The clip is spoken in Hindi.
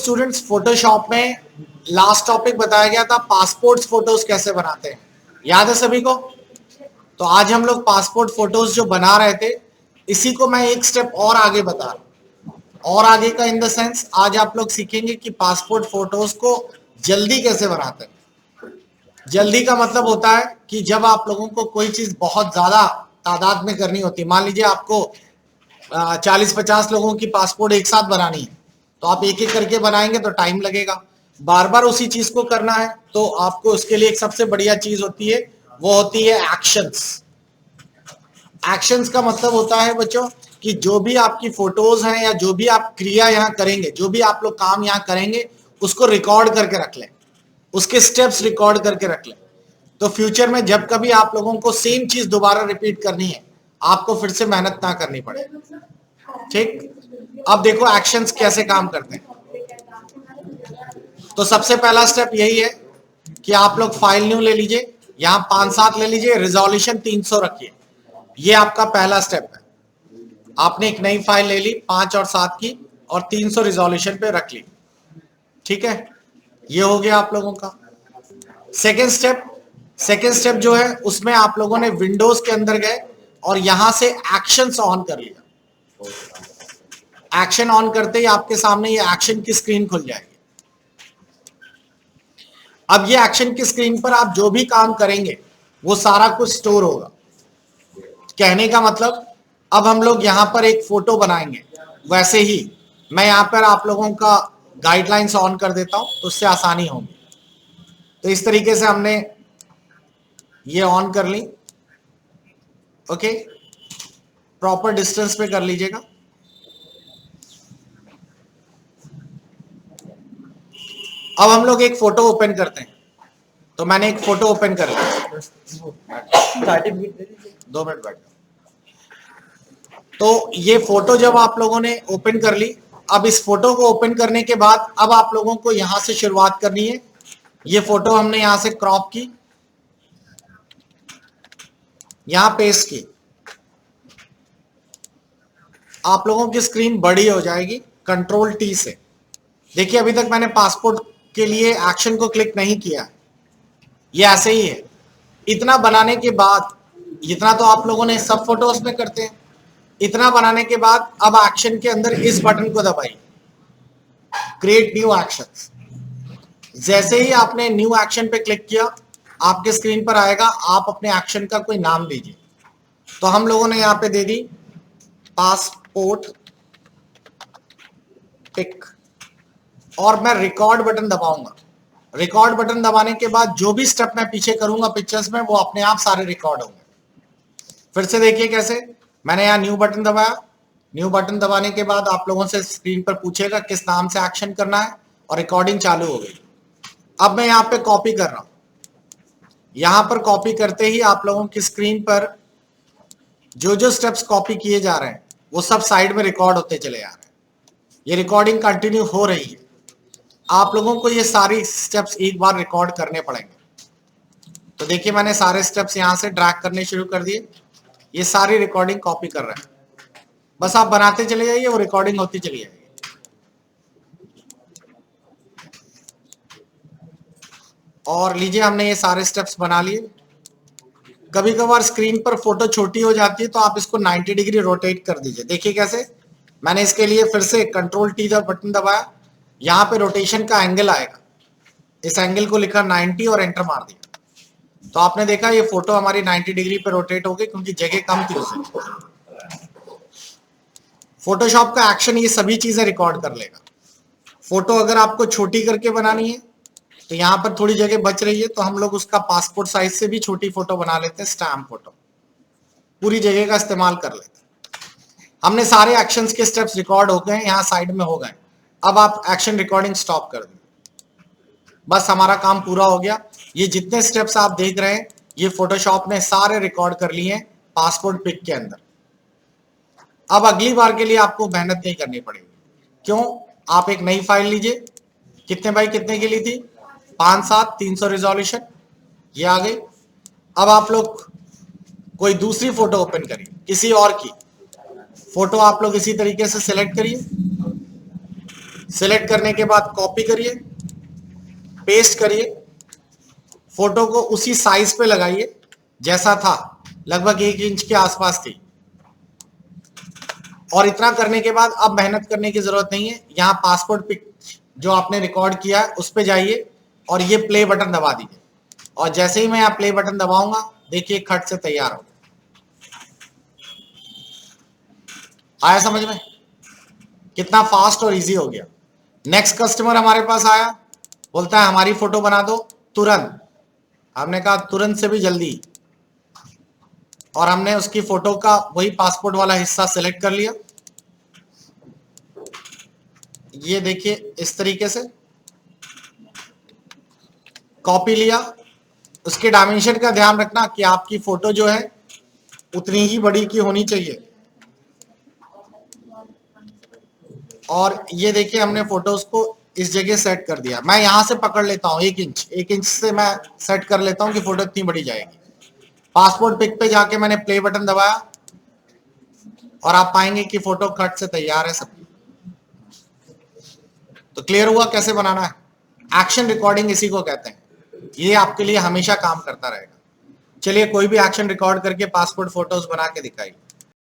स्टूडेंट्स फोटोशॉप में लास्ट टॉपिक बताया गया था पासपोर्ट फोटोज कैसे बनाते हैं, याद है सभी को? तो आज हम लोग पासपोर्ट फोटोज जो बना रहे थे इसी को मैं एक स्टेप और आगे बता रहा हूं। और आगे का इन द सेंस आज आप लोग सीखेंगे कि पासपोर्ट फोटोज को जल्दी कैसे बनाते हैं। जल्दी का मतलब होता है कि जब आप लोगों को कोई चीज बहुत ज्यादा तादाद में करनी होती है, मान लीजिए आपको 40-50 लोगों की पासपोर्ट एक साथ बनानी है, तो आप एक एक करके बनाएंगे तो टाइम लगेगा। बार बार उसी चीज को करना है तो आपको उसके लिए एक सबसे बढ़िया चीज होती है, वो होती है एक्शंस। एक्शंस का मतलब होता है बच्चों कि जो भी आपकी फोटोज हैं या जो भी आप क्रिया यहाँ करेंगे, जो भी आप लोग काम यहाँ करेंगे उसको रिकॉर्ड करके रख लें, उसके स्टेप्स रिकॉर्ड करके रख लें। तो फ्यूचर में जब कभी आप लोगों को सेम चीज दोबारा रिपीट करनी है, आपको फिर से मेहनत ना करनी पड़े। ठीक, अब देखो एक्शंस कैसे काम करते हैं। तो सबसे पहला स्टेप यही है कि आप लोग फाइल न्यू ले लीजिए, यहां 5-7 ले लीजिए, रिजोल्यूशन 300 रखिए। ये आपका पहला स्टेप है। आपने एक नई फाइल ले ली 5 और 7 की और 300 रिजोल्यूशन पे रख ली। ठीक है, ये हो गया आप लोगों का सेकेंड स्टेप। सेकेंड स्टेप जो है उसमें आप लोगों ने विंडोज के अंदर गए और यहां से एक्शंस ऑन कर लिया। एक्शन ऑन करते ही आपके सामने ये एक्शन की स्क्रीन खुल जाएगी। अब ये एक्शन की स्क्रीन पर आप जो भी काम करेंगे वो सारा कुछ स्टोर होगा। कहने का मतलब अब हम लोग यहां पर एक फोटो बनाएंगे, वैसे ही मैं यहां पर आप लोगों का गाइडलाइंस ऑन कर देता हूं तो उससे आसानी होगी। तो इस तरीके से हमने ये ऑन कर ली। ओके, प्रॉपर डिस्टेंस पे कर लीजिएगा। अब हम लोग एक फोटो ओपन करते हैं। तो मैंने एक फोटो ओपन कर लिया। 2 मिनट बैठ। तो ये फोटो जब आप लोगों ने ओपन कर ली, अब इस फोटो को ओपन करने के बाद अब आप लोगों को यहां से शुरुआत करनी है। ये फोटो हमने यहां से क्रॉप की, यहां पेस्ट की। आप लोगों की स्क्रीन बड़ी हो जाएगी Ctrl+T से। देखिए अभी तक मैंने पासपोर्ट के लिए एक्शन को क्लिक नहीं किया, ये ऐसे ही है। इतना बनाने के बाद, इतना तो आप लोगों ने सब फोटोज में करते हैं, इतना बनाने के बाद अब एक्शन के अंदर इस बटन को दबाइए, क्रिएट न्यू एक्शन। जैसे ही आपने न्यू एक्शन पे क्लिक किया आपके स्क्रीन पर आएगा, आप अपने एक्शन का कोई नाम दीजिए। तो हम लोगों ने यहाँ पे दे दी पासपोर्ट पिक और मैं रिकॉर्ड बटन दबाऊंगा। रिकॉर्ड बटन दबाने के बाद जो भी स्टेप मैं पीछे करूंगा पिक्चर्स में वो अपने आप सारे रिकॉर्ड होंगे। फिर से देखिए कैसे, मैंने यहाँ न्यू बटन दबाया। न्यू बटन दबाने के बाद आप लोगों से स्क्रीन पर पूछेगा किस नाम से एक्शन करना है और रिकॉर्डिंग चालू हो गई। अब मैं यहाँ पे कॉपी कर रहा हूं। यहां पर कॉपी करते ही आप लोगों की स्क्रीन पर जो जो स्टेप्स कॉपी किए जा रहे हैं वो सब साइड में रिकॉर्ड होते चले जा रहे हैं। ये रिकॉर्डिंग कंटिन्यू हो रही है। आप लोगों को ये सारी स्टेप्स एक बार रिकॉर्ड करने पड़ेंगे। तो देखिए मैंने सारे स्टेप्स यहां से ड्रैग करने शुरू कर दिए। ये सारी रिकॉर्डिंग कॉपी कर रहे हैं, बस आप बनाते चले जाइए, वो रिकॉर्डिंग होती चली जाएगी। और लीजिए हमने ये सारे स्टेप्स बना लिए। कभी कभार स्क्रीन पर फोटो छोटी हो जाती है तो आप इसको 90 डिग्री रोटेट कर दीजिए। देखिए कैसे, मैंने इसके लिए फिर से Ctrl+T का बटन दबाया, यहाँ पे रोटेशन का एंगल आएगा, इस एंगल को लिखा 90 और एंटर मार दिया। तो आपने देखा ये फोटो हमारी 90 डिग्री पे रोटेट हो गई क्योंकि जगह कम थी उससे। फोटोशॉप का एक्शन ये सभी चीजें रिकॉर्ड कर लेगा। फोटो अगर आपको छोटी करके बनानी है तो यहाँ पर थोड़ी जगह बच रही है तो हम लोग उसका पासपोर्ट साइज से भी छोटी फोटो बना लेते हैं, स्टैम्प फोटो, पूरी जगह का इस्तेमाल कर लेते हैं। हमने सारे एक्शंस के स्टेप्स रिकॉर्ड हो गए, यहाँ साइड में हो गए। अब आप एक्शन रिकॉर्डिंग स्टॉप कर दें, बस हमारा काम पूरा हो गया। ये जितने स्टेप्स आप देख रहे हैं ये फोटोशॉप ने सारे रिकॉर्ड कर लिए हैं पासपोर्ट पिक के अंदर। अब अगली बार के लिए आपको मेहनत नहीं करनी पड़ेगी। क्यों? आप एक नई फाइल लीजिए, कितने बाई कितने की ली थी, 5-7, 300 रिजोल्यूशन, ये आ गई। अब आप लोग कोई दूसरी फोटो ओपन करिए, किसी और की फोटो आप लोग इसी तरीके से सिलेक्ट करिए। सिलेक्ट करने के बाद कॉपी करिए, पेस्ट करिए, फोटो को उसी साइज पे लगाइए जैसा था, लगभग 1 इंच के आसपास थी। और इतना करने के बाद अब मेहनत करने की जरूरत नहीं है। यहाँ पासपोर्ट पिक जो आपने रिकॉर्ड किया है उस पे जाइए और ये प्ले बटन दबा दीजिए। और जैसे ही मैं यहाँ प्ले बटन दबाऊंगा, देखिए खट से तैयार हो गया। आया समझ में? कितना फास्ट और इजी हो गया। नेक्स्ट कस्टमर हमारे पास आया, बोलता है हमारी फोटो बना दो तुरंत। हमने कहा तुरंत से भी जल्दी, और हमने उसकी फोटो का वही पासपोर्ट वाला हिस्सा सिलेक्ट कर लिया। ये देखिए इस तरीके से कॉपी लिया। उसके डायमेंशन का ध्यान रखना कि आपकी फोटो जो है उतनी ही बड़ी की होनी चाहिए। और ये देखिए हमने फोटोज को इस जगह सेट कर दिया। मैं यहां से पकड़ लेता हूं 1 इंच से मैं सेट कर लेता हूं कि फोटो इतनी बड़ी जाएगी। पासपोर्ट पिक पे जाके मैंने प्ले बटन दबाया और आप पाएंगे कि फोटो कट से तैयार है सबकी। तो क्लियर हुआ कैसे बनाना है। एक्शन रिकॉर्डिंग इसी को कहते हैं। ये आपके लिए हमेशा काम करता रहेगा। चलिए कोई भी एक्शन रिकॉर्ड करके पासपोर्ट फोटोज बना के दिखाइए।